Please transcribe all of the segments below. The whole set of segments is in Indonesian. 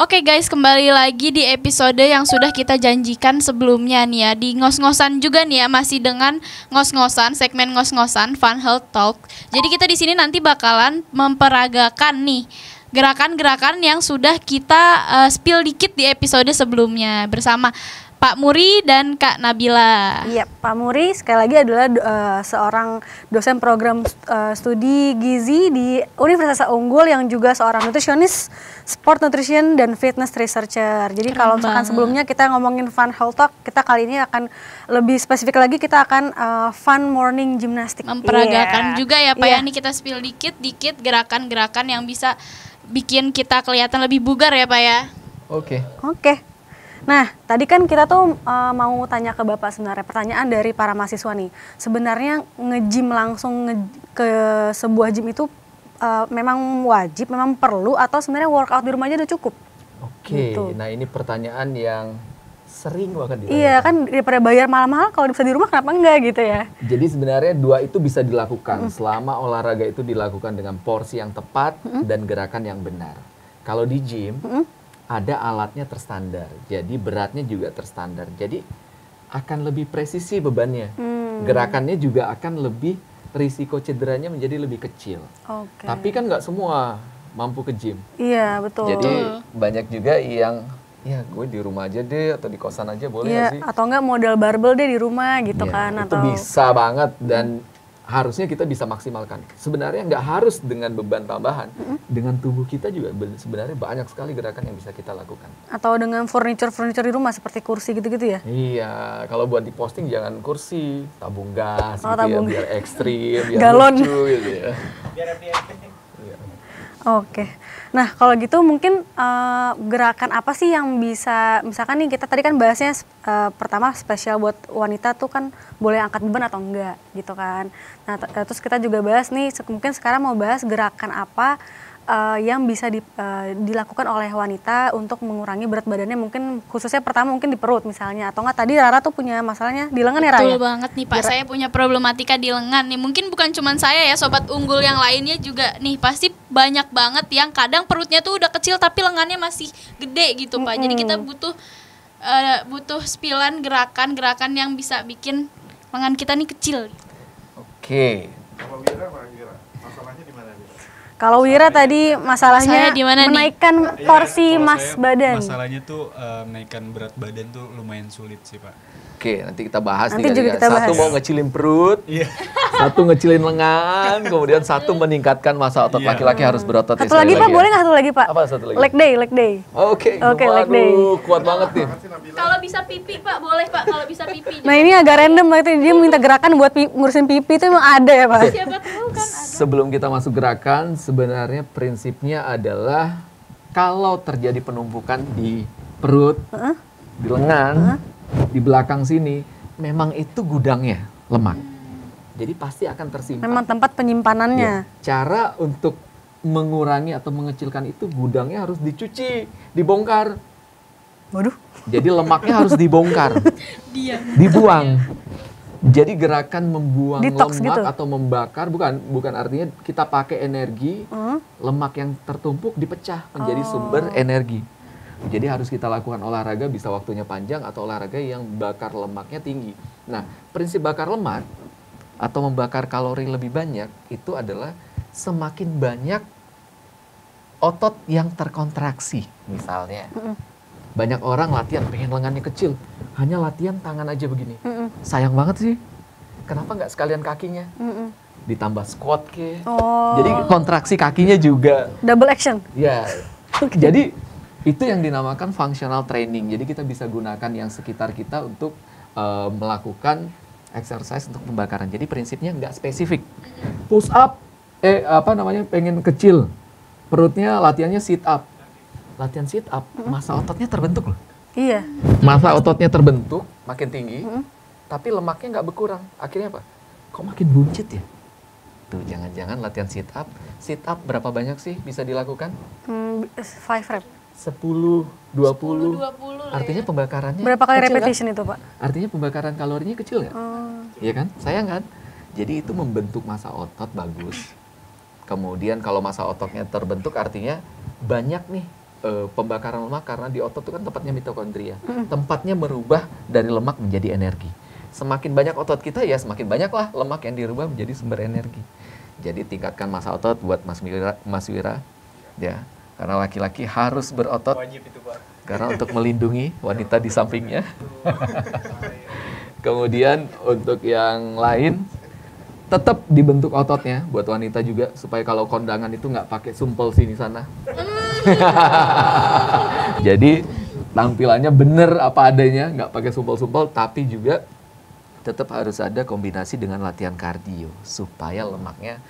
Oke guys, kembali lagi di episode yang sudah kita janjikan sebelumnya nih ya. Di ngos-ngosan juga nih ya, masih dengan ngos-ngosan, segmen ngos-ngosan Fun Health Talk. Jadi kita di sini nanti bakalan memperagakan nih gerakan-gerakan yang sudah kita spill dikit di episode sebelumnya bersama Pak Muri dan Kak Nabila. Iya, Pak Muri sekali lagi adalah seorang dosen program studi gizi di Universitas Unggul yang juga seorang nutritionist, sport nutrition dan fitness researcher. Jadi kalau misalkan sebelumnya kita ngomongin fun health talk, kita kali ini akan lebih spesifik lagi, kita akan fun morning gymnastic. Memperagakan juga ya Pak ya, ini kita spill dikit-dikit gerakan-gerakan yang bisa bikin kita kelihatan lebih bugar ya Pak ya. Oke. Nah, tadi kan kita tuh mau tanya ke Bapak sebenarnya, pertanyaan dari para mahasiswa nih. Sebenarnya nge-gym langsung ke sebuah gym itu memang wajib, memang perlu, atau sebenarnya workout di rumah aja udah cukup? Gitu. Nah ini pertanyaan yang sering banget ditanyakan. Iya kan, daripada bayar mahal-mahal kalau bisa di rumah kenapa enggak gitu ya? Jadi sebenarnya dua itu bisa dilakukan selama olahraga itu dilakukan dengan porsi yang tepat dan gerakan yang benar. Kalau di gym, ada alatnya terstandar, jadi beratnya juga terstandar, jadi akan lebih presisi bebannya, gerakannya juga akan lebih, risiko cederanya menjadi lebih kecil. Tapi kan nggak semua mampu ke gym. Iya betul. Jadi banyak juga yang ya gue di rumah aja deh atau di kosan aja boleh nggak sih? Atau enggak model barbel deh di rumah gitu Ya, kan? itu atau bisa banget dan harusnya kita bisa maksimalkan. Sebenarnya nggak harus dengan beban tambahan, dengan tubuh kita juga sebenarnya banyak sekali gerakan yang bisa kita lakukan. atau dengan furniture di rumah seperti kursi gitu-gitu ya? Iya, kalau buat diposting jangan kursi, tabung gas, gitu tabung ya, biar ekstrim, biar galon lucu gitu ya. Oke. Nah, kalau gitu mungkin gerakan apa sih yang bisa, misalkan nih kita tadi kan bahasnya pertama spesial buat wanita tuh kan boleh angkat beban atau enggak gitu kan. Nah, terus kita juga bahas nih, mungkin sekarang mau bahas gerakan apa yang bisa dilakukan oleh wanita untuk mengurangi berat badannya, mungkin khususnya pertama mungkin di perut misalnya, atau enggak tadi Rara tuh punya masalahnya di lengan ya Rara? Betul banget nih Pak, saya punya problematika di lengan nih. Mungkin bukan cuma saya ya, sobat unggul yang lainnya juga nih pasti banyak banget yang kadang perutnya tuh udah kecil tapi lengannya masih gede gitu Pak. Jadi kita butuh spillan gerakan-gerakan yang bisa bikin lengan kita nih kecil. Oke. Kalau Wira tadi masalahnya menaikkan porsi badan. Masalahnya tuh menaikkan berat badan tuh lumayan sulit sih Pak. Oke, nanti kita bahas Nanti nih juga kali ya. kita Satu bahas. mau ngecilin perut, satu ngecilin lengan, kemudian satu meningkatkan masa otot. Laki-laki harus berotot. Satu lagi Pak, boleh nggak satu lagi Pak? Apa satu lagi? Leg day. Oke, leg day. kuat banget nih. Kalau bisa pipi Pak, boleh Pak kalau bisa pipi. Nah ini agak random berarti dia minta gerakan buat ngurusin pipi itu emang ada ya Pak? Siapa tahu kan ada. Sebelum kita masuk gerakan, sebenarnya prinsipnya adalah kalau terjadi penumpukan di perut, di lengan, di belakang sini, memang itu gudangnya lemak. Jadi pasti akan tersimpan. Memang tempat penyimpanannya. Ya, cara untuk mengurangi atau mengecilkan itu gudangnya harus dicuci, dibongkar. Waduh. Jadi lemaknya harus dibongkar, dibuang. Jadi gerakan membuang Detox lemak gitu? atau membakar bukan artinya kita pakai energi, lemak yang tertumpuk dipecah menjadi sumber energi. Jadi harus kita lakukan olahraga bisa waktunya panjang atau olahraga yang bakar lemaknya tinggi. Nah, prinsip bakar lemak atau membakar kalori lebih banyak itu adalah semakin banyak otot yang terkontraksi misalnya. Banyak orang latihan pengen lengannya kecil, hanya latihan tangan aja begini. Sayang banget sih. Kenapa nggak sekalian kakinya? Ditambah squat ke. Jadi kontraksi kakinya juga. Double action. Ya. Jadi itu yang dinamakan functional training. Jadi kita bisa gunakan yang sekitar kita untuk melakukan exercise untuk pembakaran. Jadi prinsipnya nggak spesifik. Push up, pengen kecil. Perutnya latihannya sit up. Latihan sit up, massa ototnya terbentuk loh. Iya. Massa ototnya terbentuk, makin tinggi, tapi lemaknya nggak berkurang. Akhirnya apa? Kok makin buncit ya? Tuh, jangan-jangan latihan sit up. Sit up berapa banyak sih bisa dilakukan? 5 rep. 10, 20. 20 Artinya pembakarannya Berapa kali kecil, repetition kan? itu Pak? Artinya pembakaran kalorinya kecil ya? Iya kan? Sayang kan? Jadi itu membentuk massa otot bagus. Kemudian kalau massa ototnya terbentuk artinya banyak nih pembakaran lemak karena di otot itu kan tempatnya mitokondria. Tempatnya merubah dari lemak menjadi energi. Semakin banyak otot kita ya semakin banyaklah lemak yang dirubah menjadi sumber energi. Jadi tingkatkan massa otot buat Mas Wira ya. Karena laki-laki harus berotot. Wajib itu, Pak. Karena untuk melindungi wanita di sampingnya. Kemudian untuk yang lain tetap dibentuk ototnya buat wanita juga supaya kalau kondangan itu nggak pakai sumpel sini sana. Jadi tampilannya bener apa adanya, nggak pakai sumpel-sumpel, tapi juga tetap harus ada kombinasi dengan latihan kardio supaya lemaknya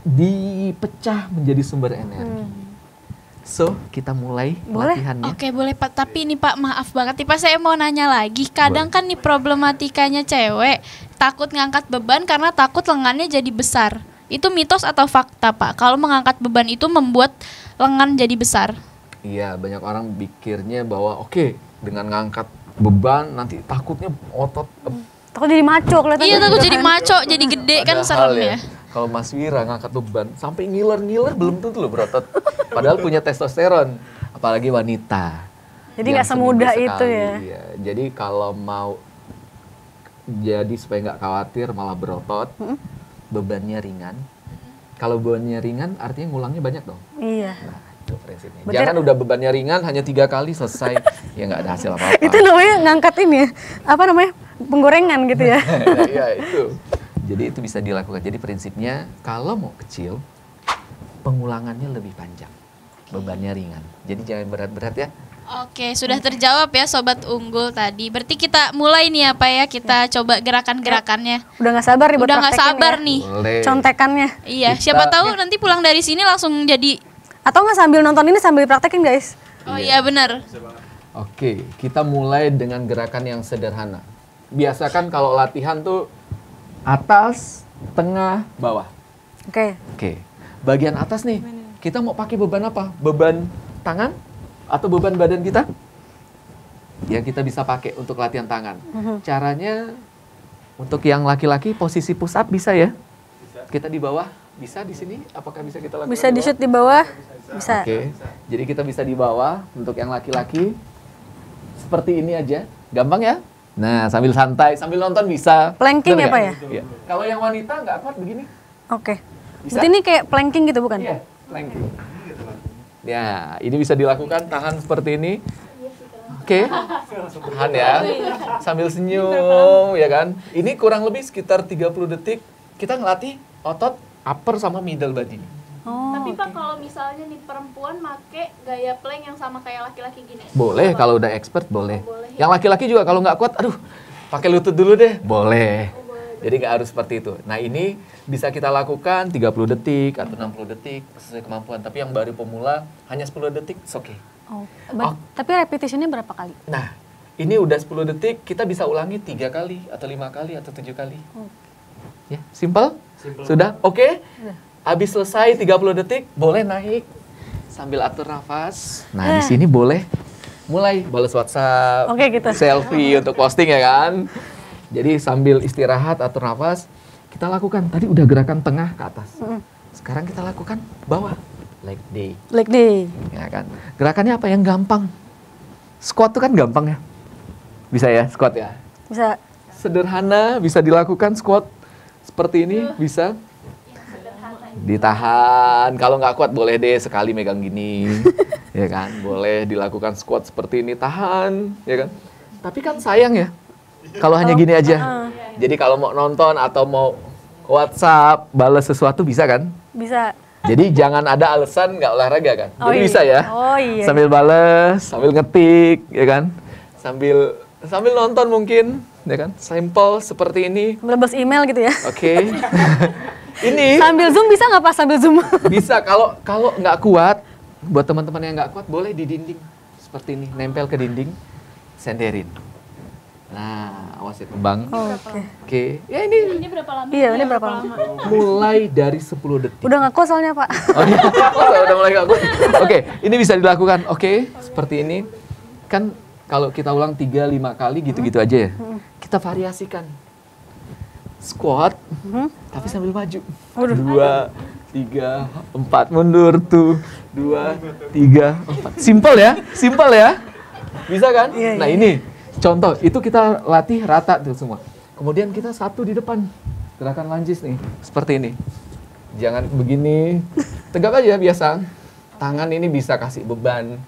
dipecah menjadi sumber energi. So, kita mulai latihannya. Oke, boleh Pak. Tapi ini Pak, maaf banget nih Pak, saya mau nanya lagi. Kadang kan nih problematikanya cewek takut ngangkat beban karena takut lengannya jadi besar. Itu mitos atau fakta Pak? Kalau mengangkat beban itu membuat lengan jadi besar. Iya, banyak orang pikirnya bahwa oke, dengan ngangkat beban nanti takutnya otot. Takut jadi maco kelihatan. Iya, takut jadi maco, jadi gede kan Padahal serem ya. Kalau Mas Wira ngangkat beban sampai ngiler-ngiler belum tentu loh berotot. Padahal punya testosteron, apalagi wanita. Jadi yang nggak semudah seminggu itu sekali, ya. iya. Jadi kalau mau jadi supaya nggak khawatir malah berotot, bebannya ringan. Kalau bebannya ringan artinya ngulangnya banyak dong. Iya. Nah, itu prinsipnya. Berarti- Jangan udah bebannya ringan hanya 3 kali selesai, ya nggak ada hasil apa-apa. Itu namanya ngangkat ini ya. Apa namanya? Penggorengan gitu ya. Iya itu. Jadi itu bisa dilakukan. Jadi prinsipnya kalau mau kecil, pengulangannya lebih panjang, bebannya ringan. Jadi jangan berat-berat ya. Oke, sudah terjawab ya Sobat Unggul tadi. Berarti kita mulai nih apa ya, kita coba gerakan-gerakannya. Udah nggak sabar nih buat Udah nggak praktekin sabar ya. nih. Boleh. Contekannya. Iya, Kita- siapa tahu nanti pulang dari sini langsung jadi. Atau nggak sambil nonton ini sambil praktekin guys. Oh iya benar. Oke, kita mulai dengan gerakan yang sederhana. Biasakan kalau latihan tuh atas, tengah, bawah. Oke. Oke, bagian atas nih, kita mau pakai beban apa? Beban tangan atau beban badan kita? Ya kita bisa pakai untuk latihan tangan. Caranya untuk yang laki-laki posisi push up bisa ya? Kita di bawah, bisa di sini? Apakah bisa kita lakukan? Bisa di di bawah? shoot di bawah? Bisa. Oke, jadi kita bisa di bawah untuk yang laki-laki seperti ini aja, gampang ya? Nah sambil santai, sambil nonton bisa. Planking Bener ya, Pak nggak? ya? Iya. Kalau yang wanita nggak kuat begini? Oke. Bisa? Berarti ini kayak planking gitu bukan? Iya, planking. Ya, ini bisa dilakukan tahan seperti ini. Oke, tahan ya, sambil senyum ya kan. Ini kurang lebih sekitar 30 detik. Kita ngelatih otot upper sama middle body. Oh. Tapi Pak kalau misalnya nih perempuan make gaya plank yang sama kayak laki-laki gini. Boleh kalau udah expert boleh. boleh, ya. Yang laki-laki juga kalau nggak kuat, aduh, pakai lutut dulu deh. Boleh. Jadi nggak harus seperti itu. Nah ini bisa kita lakukan 30 detik atau 60 detik sesuai kemampuan. Tapi yang baru pemula hanya 10 detik, it's okay. Oh. Tapi repetitionnya berapa kali? Nah, ini udah 10 detik, kita bisa ulangi 3 kali, atau 5 kali, atau 7 kali. Ya, simple? Sudah? Oke? Habis selesai 30 detik, boleh naik. Sambil atur nafas. Nah, di sini boleh mulai balas WhatsApp, Oke, gitu. selfie untuk posting ya kan? Jadi sambil istirahat, atur nafas, kita lakukan. Tadi udah gerakan tengah ke atas. Sekarang kita lakukan bawah. Leg day. Leg day. Ya kan? Gerakannya apa yang gampang? Squat tuh kan gampang ya? Bisa ya squat ya? Bisa. Sederhana, bisa dilakukan squat seperti ini, bisa. Ditahan, kalau nggak kuat boleh deh sekali megang gini, ya kan? Boleh dilakukan squat seperti ini, tahan, ya kan? Tapi kan sayang ya, kalau hanya gini aja. Jadi kalau mau nonton atau mau WhatsApp, balas sesuatu bisa kan? Bisa. Jadi jangan ada alasan nggak olahraga kan? Oh Jadi iya. bisa ya. Oh iya. Sambil balas, sambil ngetik, ya kan? Sambil nonton mungkin, ya kan? Simple seperti ini. Balas email gitu ya. Oke. Ini Sambil zoom bisa nggak Pak sambil zoom? bisa kalau nggak kuat, buat teman-teman yang nggak kuat boleh di dinding seperti ini, nempel ke dinding, senderin. Nah, awas ya kembang. Oke. Oke. Ya ini Ini berapa lama? Iya, ini berapa lama? mulai dari 10 detik. Udah nggak kuat soalnya Pak. Oh iya, udah mulai nggak kuat. Oke, ini bisa dilakukan. Oke, seperti ini. Kan kalau kita ulang 3-5 kali gitu-gitu aja ya. Kita variasikan. Squat, tapi sambil maju. 2, 3, 4. Mundur tuh. 2, 3, 4. Simpel ya? Simpel ya? Bisa kan? Iya, Nah, iya. ini contoh. Itu kita latih rata tuh semua. Kemudian kita satu di depan. Gerakan lunges nih. Seperti ini. Jangan begini. Tegak aja biasa. Tangan ini bisa kasih beban.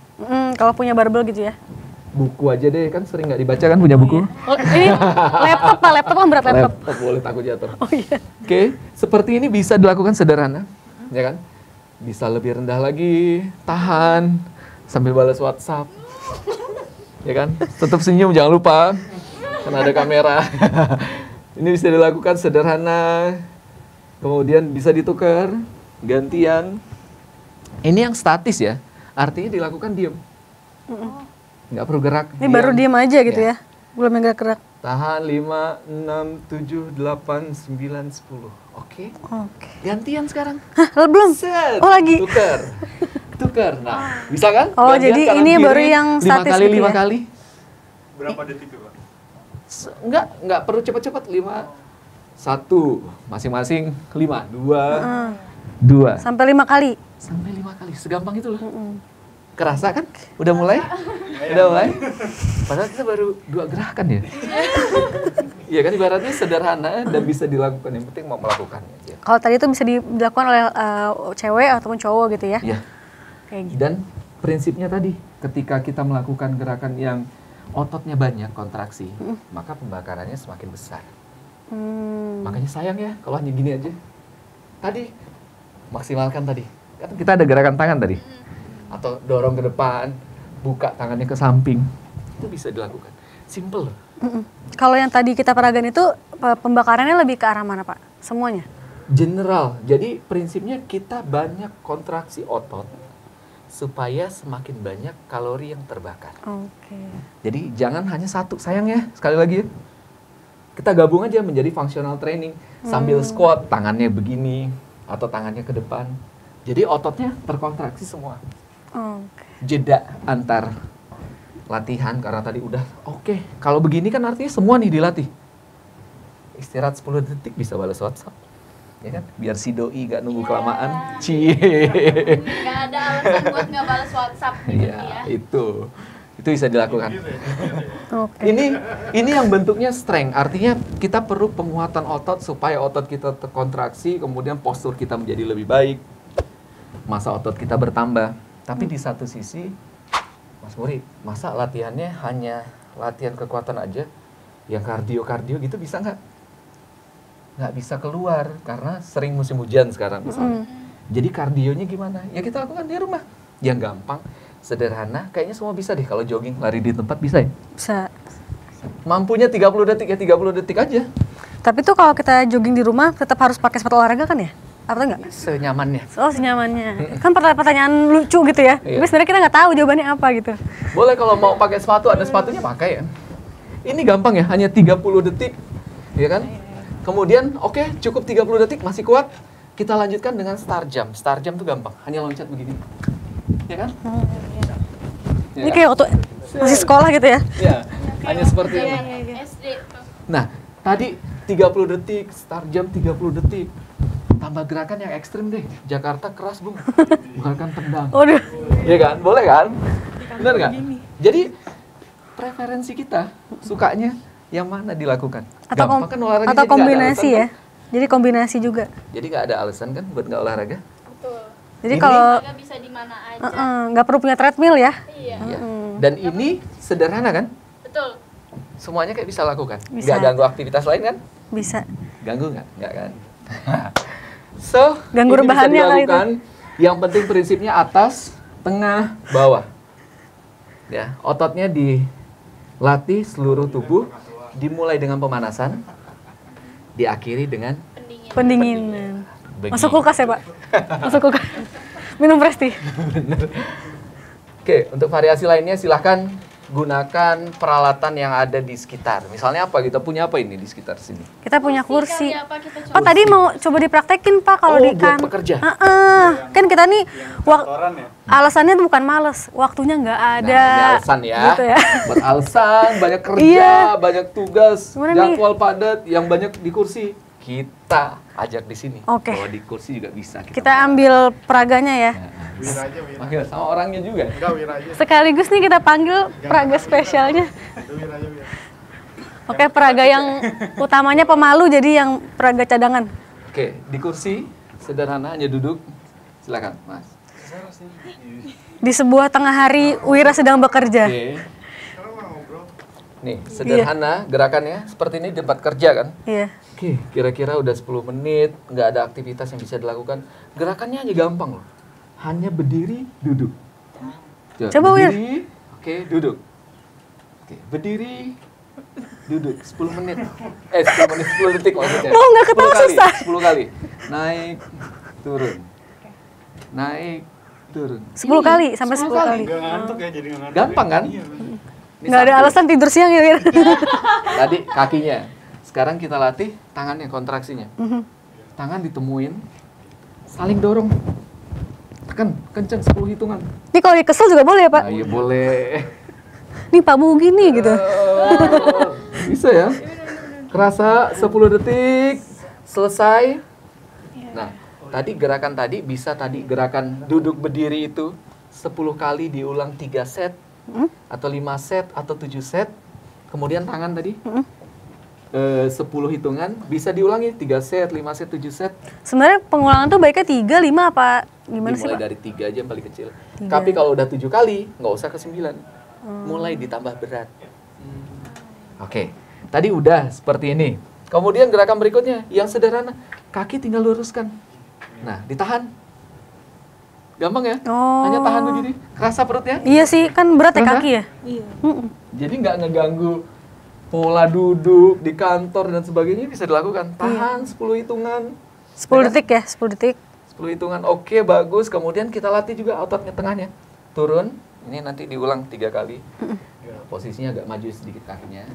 Kalau punya barbel gitu ya. Buku aja deh, kan sering nggak dibaca kan punya buku. Oh, ini laptop Pak, laptop kan berat laptop. Laptop boleh takut jatuh. Oh iya. Oke, seperti ini bisa dilakukan sederhana, ya kan? Bisa lebih rendah lagi, tahan sambil balas WhatsApp, ya kan? Tetap senyum jangan lupa, kan ada kamera. Ini bisa dilakukan sederhana, kemudian bisa ditukar, gantian. Ini yang statis ya, artinya dilakukan diem, nggak perlu gerak. Ini baru diem aja gitu Ya. ya. Belum yang gerak-gerak. Tahan 5, 6, 7, 8, 9, 10. Oke. Oke. Gantian sekarang. Hah, belum? Set. Oh, lagi. Tukar. Tukar. Nah, bisa kan? Oh, Gantian jadi kanan ini kiri, baru yang 5 statis kali, gitu 5 ya? kali. Berapa detik tuh, Pak? Enggak perlu cepat-cepat. 5, 1, masing-masing 5, 2, 2. Sampai 5 kali. Sampai 5 kali. Segampang itu loh. Kerasa kan? Udah mulai? Udah mulai? Padahal kita baru 2 gerakan ya. Iya kan ibaratnya sederhana dan bisa dilakukan. Yang penting mau melakukannya aja. Kalau tadi itu bisa dilakukan oleh cewek ataupun cowok gitu ya. Iya. Kayak gitu. Dan prinsipnya tadi, ketika kita melakukan gerakan yang ototnya banyak kontraksi, maka pembakarannya semakin besar. Makanya sayang ya kalau hanya gini aja. Tadi maksimalkan tadi. Kan kita ada gerakan tangan tadi. Atau dorong ke depan, buka tangannya ke samping. Itu bisa dilakukan. Simple. Kalau yang tadi kita peragakan itu pembakarannya lebih ke arah mana Pak? Semuanya? General. Jadi prinsipnya kita banyak kontraksi otot supaya semakin banyak kalori yang terbakar. Oke. Jadi jangan hanya satu, sayang ya, sekali lagi ya. Kita gabung aja menjadi functional training. Sambil squat, tangannya begini, atau tangannya ke depan. Jadi ototnya terkontraksi semua. Oke. Jeda antar latihan, karena tadi udah oke. Kalau begini kan artinya semua nih dilatih. Istirahat 10 detik bisa balas WhatsApp. Ya kan? Biar si doi gak nunggu kelamaan. Cie. Nggak ada alasan buat nggak balas WhatsApp gitu ya. Iya, itu bisa dilakukan. Oke. Ini yang bentuknya strength, artinya kita perlu penguatan otot supaya otot kita terkontraksi, kemudian postur kita menjadi lebih baik, masa otot kita bertambah. Tapi di satu sisi, Mas Muri, masa latihannya hanya latihan kekuatan aja, yang kardio gitu bisa nggak? Nggak bisa keluar karena sering musim hujan sekarang misalnya. Jadi kardionya gimana? Ya kita lakukan di rumah, yang gampang. Sederhana, kayaknya semua bisa deh kalau jogging, lari di tempat bisa ya? Bisa. Mampunya 30 detik ya 30 detik aja. Tapi tuh kalau kita jogging di rumah tetap harus pakai sepatu olahraga kan ya? Atau enggak? Senyamannya. Oh, senyamannya. Kan pertanyaan lucu gitu ya. Iya. Tapi sebenarnya kita nggak tahu jawabannya apa gitu. Boleh kalau mau pakai sepatu, ada sepatunya pakai ya. Ini gampang ya, hanya 30 detik. Ya kan? Kemudian, oke, cukup 30 detik, masih kuat. Kita lanjutkan dengan star jump. Star jump tuh gampang, hanya loncat begini. Ya kan? Ya Ini kan? kayak waktu masih sekolah gitu ya. Ya, hanya seperti ini. SD tuh. Nah, tadi 30 detik, star jump 30 detik. Tambah gerakan yang ekstrim deh. Jakarta keras, Bung. Gerakan tendang. Waduh. Iya kan? Boleh kan? Benar nggak? Jadi preferensi kita sukanya yang mana dilakukan? Gampang kan olahraga, Atau jadi nggak ada kombinasi alasan ya. Jadi kombinasi juga. kan? Jadi nggak ada alasan kan buat nggak olahraga? Betul. Jadi Ini- kalau Nggak bisa di mana aja. nggak perlu punya treadmill ya. Iya. Iya. Dan ini sederhana kan? Betul. Semuanya kayak bisa lakukan. Bisa. Nggak ganggu aktivitas lain kan? Bisa. Ganggu nggak? Nggak kan? So, Ganggu ini bisa rebahannya kali itu. dilakukan. Yang penting prinsipnya atas, tengah, bawah. Ya, ototnya dilatih seluruh tubuh, dimulai dengan pemanasan, diakhiri dengan Pendinginan. begini. Masuk kulkas ya Pak? Masuk kulkas. Minum Presti. Oke, untuk variasi lainnya silahkan gunakan peralatan yang ada di sekitar. Misalnya apa? Kita punya apa ini di sekitar sini? Kita punya kursi. Kali apa kita coba? Pak tadi mau coba dipraktekin Pak kalau Oh, di buat pekerja? Kan kita nih Kantoran ya? alasannya tuh bukan males, waktunya nggak ada. Nah, ini alasan ya. Gitu ya. Buat alasan, banyak kerja, Iya. banyak tugas, Gimana nih? jadwal padat, yang banyak di kursi. Kita ajak di sini. Oke. Bawa di kursi juga bisa. Kita ambil peraganya ya. Wira aja, Wira. Panggil sama orangnya juga. Enggak, Wira aja. Sekaligus nih kita panggil peraga spesialnya. Wira aja, Wira. Oke, peraga yang utamanya pemalu jadi yang peraga cadangan. Oke, di kursi sederhana hanya duduk. Silakan, Mas. Di sebuah tengah hari Wira sedang bekerja. Oke. Nih, sederhana gerakannya seperti ini di tempat kerja kan? Iya. Oke, kira-kira udah 10 menit, nggak ada aktivitas yang bisa dilakukan. Gerakannya hanya gampang loh. Hanya berdiri, duduk. Coba, Wir. berdiri, oke, duduk. Oke, berdiri, duduk. 10 menit. 10 menit, 10 detik maksudnya. Oh, nggak ketawa 10 kali, susah. 10 kali. Naik, turun. Naik, turun. 10 kali sampai 10 kali. Nggak ngantuk ya, jadi nggak ngantuk. Gampang kan? Iya, bener. Ini Nggak ada satu. alasan tidur siang ya, Wir. Tadi kakinya. Sekarang kita latih tangannya, kontraksinya. Tangan ditemuin, saling dorong. Tekan, kenceng 10 hitungan. Ini kalau kesel juga boleh ya, Pak? Nah, iya boleh. Nih Pak Bu gini gitu. Bisa ya? Kerasa 10 detik, selesai. Nah, tadi gerakan tadi bisa gerakan duduk berdiri itu 10 kali diulang 3 set. Atau 5 set atau 7 set. Kemudian tangan tadi 10 hitungan bisa diulangi 3 set, 5 set, 7 set. Sebenarnya pengulangan tuh baiknya 3, 5 apa gimana sih, Dimulai Pak? dari 3 aja yang paling kecil. 3. Tapi kalau udah 7 kali, nggak usah ke 9. Mulai ditambah berat. Oke, tadi udah seperti ini. Kemudian gerakan berikutnya yang sederhana, kaki tinggal luruskan. Nah, ditahan. Gampang ya? Oh. Hanya tahan begini. Kerasa perutnya? Iya sih, kan berat ya Kerasa? kaki ya? Jadi nggak ngeganggu pola duduk di kantor dan sebagainya, bisa dilakukan. Tahan 10 hitungan. 10 detik ya, 10 detik. 10 hitungan, oke, bagus. Kemudian kita latih juga ototnya tengahnya. Turun, ini nanti diulang 3 kali. Posisinya agak maju sedikit kakinya.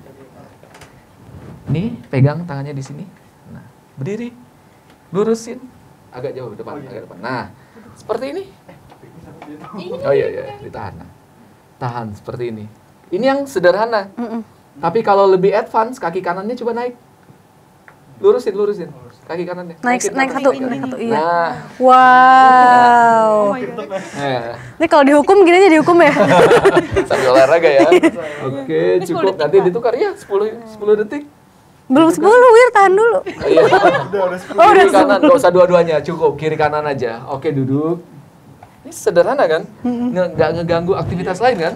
Nih, pegang tangannya di sini. Nah, berdiri. Lurusin. Agak jauh depan, agak depan. Nah, seperti ini. Oh iya, ditahan. Nah, tahan seperti ini. Ini yang sederhana. Tapi kalau lebih advance, kaki kanannya coba naik. Lurusin. Kaki kanannya. Naik Naikin satu, kaki kanan. naik satu, iya. Nah, Wow. nah. Ini kalau dihukum gini aja dihukum ya? Sambil olahraga ya. Oke, cukup. Nanti ditukar ya 10 detik. Belum 10, Wir, tahan dulu. Oh, iya. Kiri kanan, nggak usah dua-duanya, cukup kiri kanan aja. Oke, duduk. Ini sederhana kan? Nggak ngeganggu aktivitas lain kan?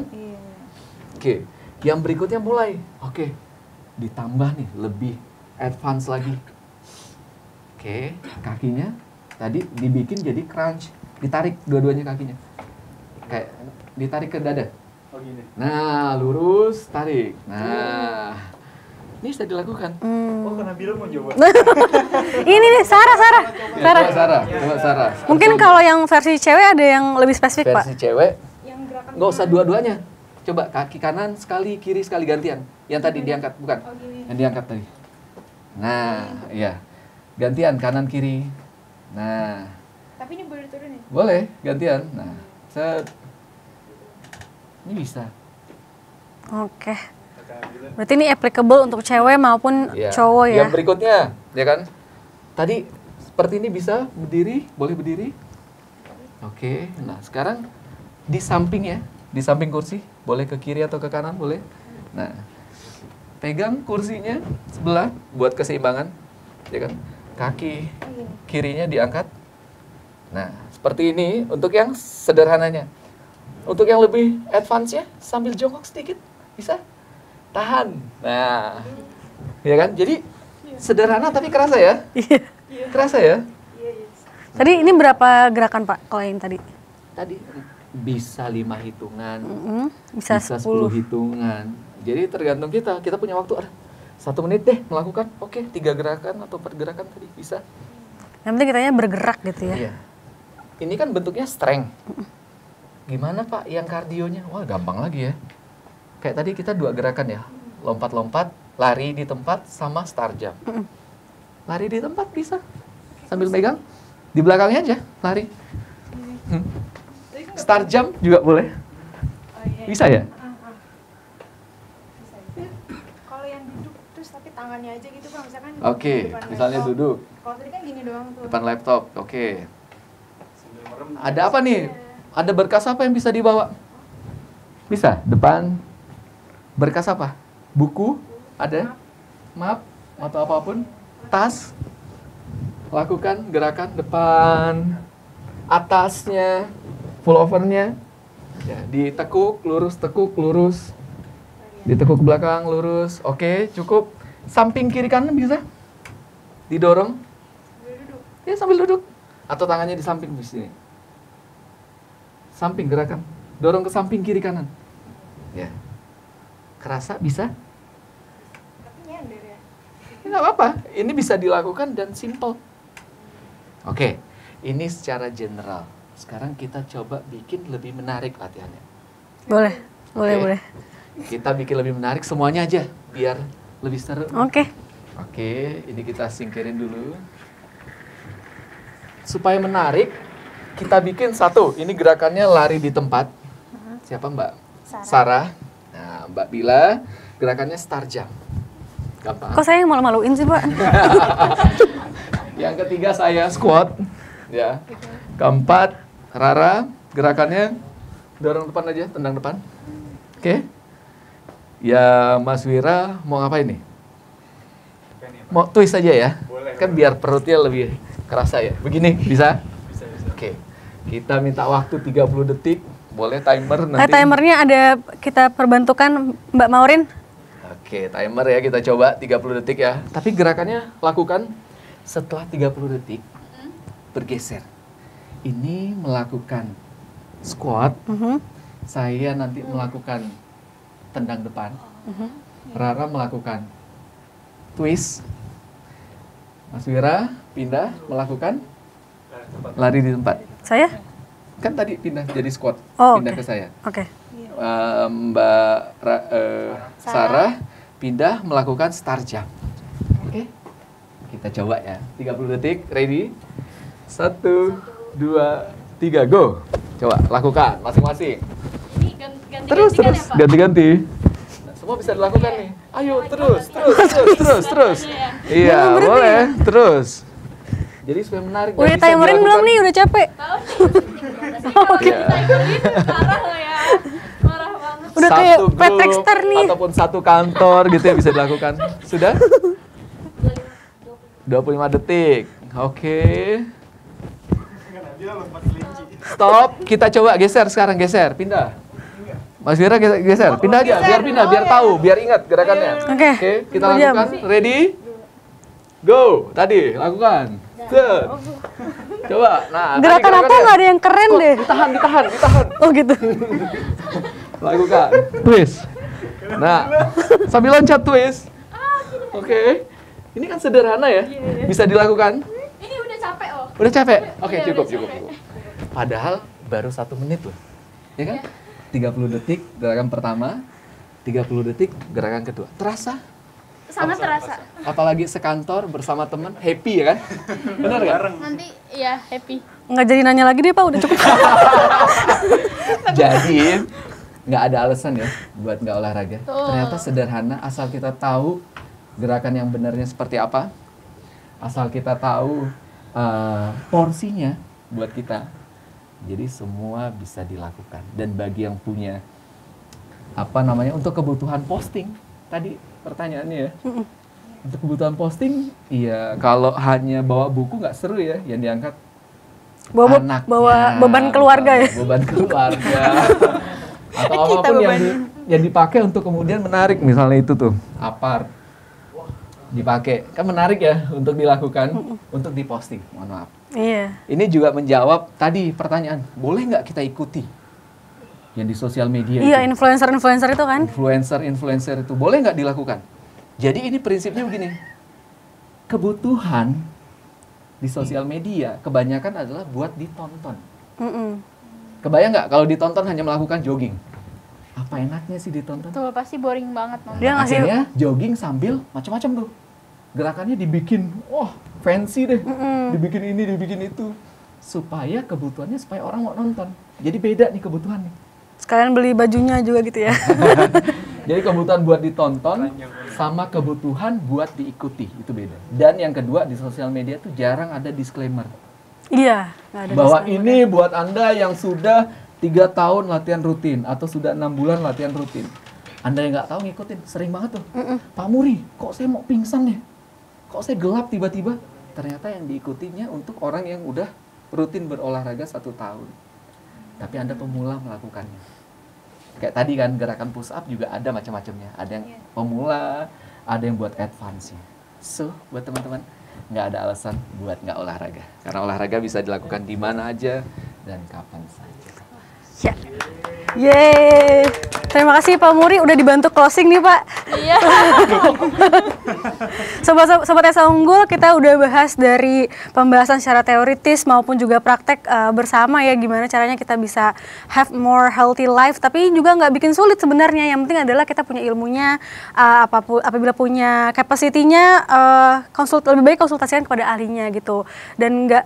Oke, yang berikutnya mulai. Oke, ditambah nih lebih advance lagi. Oke, kakinya tadi dibikin jadi crunch, ditarik dua-duanya kakinya. Kayak ditarik ke dada. Oh gini. Nah, lurus, tarik. Nah, ini bisa dilakukan. Oh, karena bilang mau coba. Ini nih, Sarah. Ya, coba Sarah. Mungkin kalau yang versi cewek ada yang lebih spesifik, Pak. Versi cewek, nggak usah dua-duanya. Coba kaki kanan sekali, kiri sekali gantian. Yang tadi diangkat, bukan? Yang diangkat tadi. Nah, iya. Gantian kanan kiri. Nah. Tapi ini boleh diturunin. Boleh, gantian. Nah, set. Ini bisa. Oke. Berarti ini applicable untuk cewek maupun Ya. cowok ya? Yang berikutnya, ya kan? Tadi seperti ini bisa berdiri, boleh berdiri. Oke, nah sekarang di samping ya, di samping kursi, boleh ke kiri atau ke kanan, boleh. Nah, pegang kursinya sebelah buat keseimbangan, ya kan? Kaki kirinya diangkat. Nah, seperti ini untuk yang sederhananya. Untuk yang lebih advance-nya, sambil jongkok sedikit, bisa. Tahan. Nah, ya kan? Jadi sederhana tapi kerasa ya? Kerasa ya? Tadi ini berapa gerakan, Pak, kalau yang tadi? Tadi bisa 5 hitungan, Bisa 10. hitungan. Jadi tergantung kita. Kita punya waktu, 1 menit deh melakukan. Oke, 3 gerakan atau 4 gerakan tadi bisa. Yang penting kitanya bergerak gitu ya? Iya. Ini kan bentuknya strength. Gimana Pak yang kardionya? Wah, gampang lagi ya. Kayak tadi kita 2 gerakan ya. Lompat-lompat, lari di tempat, sama star jump. Lari di tempat bisa. Sambil megang. Di belakangnya aja, lari. Star jump juga boleh. Bisa ya? terus tapi tangannya aja gitu Pak, misalkan Oke, di depan misalnya laptop. duduk Kalau tadi kan gini doang tuh. depan laptop. Oke. Ada apa nih? Ada berkas apa yang bisa dibawa? Bisa, depan. Berkas apa? Buku? Ada? Map? Atau apapun? Tas? Lakukan gerakan depan, atasnya, pullovernya. Ya, ditekuk, lurus. Ditekuk ke belakang, lurus. Oke, cukup. Samping kiri kanan bisa? Didorong? Ya, sambil duduk. Atau tangannya di samping di sini. Samping gerakan. Dorong ke samping kiri kanan. Ya. Kerasa bisa? Tapi nyender ya. Nggak apa-apa. Ini bisa dilakukan dan simple. Oke. Ini secara general. Sekarang kita coba bikin lebih menarik latihannya. Boleh, Oke. boleh. Kita bikin lebih menarik semuanya aja biar lebih seru. Oke. Oke, ini kita singkirin dulu. Supaya menarik, kita bikin satu. Ini gerakannya lari di tempat. Siapa Mbak? Sarah. Nah, Mbak Bila, gerakannya star jump. Gampang. Kok saya yang malu-maluin sih, Pak? Yang ketiga saya squat. Ya. Keempat, Rara, gerakannya dorong depan aja, tendang depan. Oke. Ya, Mas Wira mau ngapain nih? Mau twist aja ya? Kan biar perutnya lebih kerasa ya. Begini, bisa? Oke. Kita minta waktu 30 detik. Boleh timer nanti. Timernya ada kita perbantukan Mbak Maurin. Oke, timer ya kita coba 30 detik ya. Tapi gerakannya lakukan setelah 30 detik bergeser. Ini melakukan squat. Saya nanti melakukan tendang depan. Rara melakukan twist. Mas Wira pindah melakukan lari di tempat. Saya? Kan tadi pindah jadi squat, Oh, pindah oke. ke saya. Oke. Mbak Sarah pindah melakukan star jump. Oke. Kita coba ya. 30 detik, ready? 1, 2, 3, go. Coba lakukan masing-masing. Ini ganti-ganti Terus kan terus ya, Pak? ganti-ganti. Nah, semua bisa dilakukan nih. Ayo terus. Iya, boleh. Terus. Jadi supaya menarik. dan Udah bisa timerin belum dilakukan. nih? Udah capek? Tahu nih. Iya. Parah lo ya. Parah banget. Udah kayak Satu Patrick grup Star nih. ataupun satu kantor gitu ya bisa dilakukan. Sudah? 25 detik. Oke. Dia lompat kelinci. Stop. Kita coba geser sekarang, geser. Pindah. Mas Vira geser. Pindah aja, biar pindah, biar tahu, biar ingat gerakannya. Oke. Oke, kita 2 jam. lakukan. Ready? Go. Tadi lakukan. Set. Coba. Nah, tadi Gerakan aku gerakannya. nggak ada yang keren deh. Ditahan. Oh gitu. Lakukan. Twist. Nah, sambil loncat twist. Oke. Ini kan sederhana ya. Bisa dilakukan. Ini udah capek loh. Udah capek? Oke, Iya, cukup. udah capek. Padahal baru 1 menit loh. Ya kan? 30 detik gerakan pertama, 30 detik gerakan kedua. Terasa? Sangat terasa. Apalagi sekantor bersama teman, happy ya kan? Benar nggak? Nanti ya happy. Nggak jadi nanya lagi deh, Pak. Udah cukup. Jadi, nggak ada alasan ya buat nggak olahraga. Tuh. Ternyata sederhana, asal kita tahu gerakan yang benarnya seperti apa. Asal kita tahu porsinya buat kita. Jadi semua bisa dilakukan. Dan bagi yang punya untuk kebutuhan posting, tadi pertanyaannya ya. Untuk kebutuhan posting, iya kalau hanya bawa buku nggak seru ya yang diangkat. Bawa beban keluarga ya. Beban keluarga. Atau apapun yang dipakai untuk kemudian menarik, misalnya itu tuh apart dipakai kan menarik ya untuk dilakukan untuk diposting. Mohon maaf. Iya. Ini juga menjawab tadi pertanyaan, boleh nggak kita ikuti yang di sosial media? Iya, itu? influencer itu kan. Influencer itu boleh nggak dilakukan? Jadi ini prinsipnya begini, kebutuhan di sosial media kebanyakan adalah buat ditonton. Kebayang nggak kalau ditonton hanya melakukan jogging? Apa enaknya sih ditonton? Tuh pasti boring banget nonton. Dia ngasih Akhirnya jogging sambil macam-macam tuh. Gerakannya dibikin, fancy deh. Dibikin ini, dibikin itu. Supaya kebutuhannya supaya orang mau nonton. Jadi beda nih kebutuhan nih. sekalian beli bajunya juga gitu ya. Jadi kebutuhan buat ditonton sama kebutuhan buat diikuti itu beda. Dan yang kedua di sosial media tuh jarang ada disclaimer. Iya, nggak ada Bahwa disclaimer. ini buat Anda yang sudah 3 tahun latihan rutin atau sudah 6 bulan latihan rutin. Anda yang nggak tahu ngikutin, sering banget tuh. Pak Muri, kok saya mau pingsan nih? Kok saya gelap tiba-tiba? Ternyata yang diikutinya untuk orang yang udah rutin berolahraga 1 tahun. Tapi Anda pemula melakukannya. Kayak tadi kan gerakan push up juga ada macam-macamnya. Ada yang pemula, ada yang buat advance-nya. So, buat teman-teman, nggak ada alasan buat nggak olahraga. Karena olahraga bisa dilakukan di mana aja dan kapan saja. Ya. Yeay. Terima kasih Pak Muri udah dibantu closing nih Pak. Iya. Sobat Esa Unggul, kita udah bahas dari pembahasan secara teoritis maupun juga praktek bersama ya, gimana caranya kita bisa have more healthy life, tapi juga nggak bikin sulit sebenarnya. Yang penting adalah kita punya ilmunya, apabila punya capacity-nya, lebih baik konsultasikan kepada ahlinya gitu. Dan nggak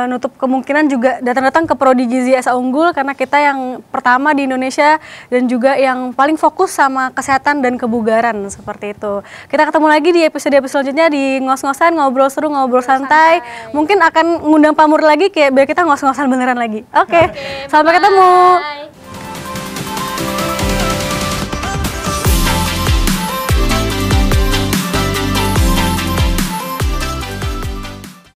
nutup kemungkinan juga datang-datang ke Prodi Gizi Esa Unggul, karena kita yang pertama di Indonesia dan juga yang paling fokus sama kesehatan dan kebugaran seperti itu. Kita ketemu lagi di episode selanjutnya di ngos-ngosan, ngobrol seru, ngobrol santai. Mungkin akan ngundang Pak Muri lagi kayak biar kita ngos-ngosan beneran lagi. Oke. Sampai ketemu. Bye.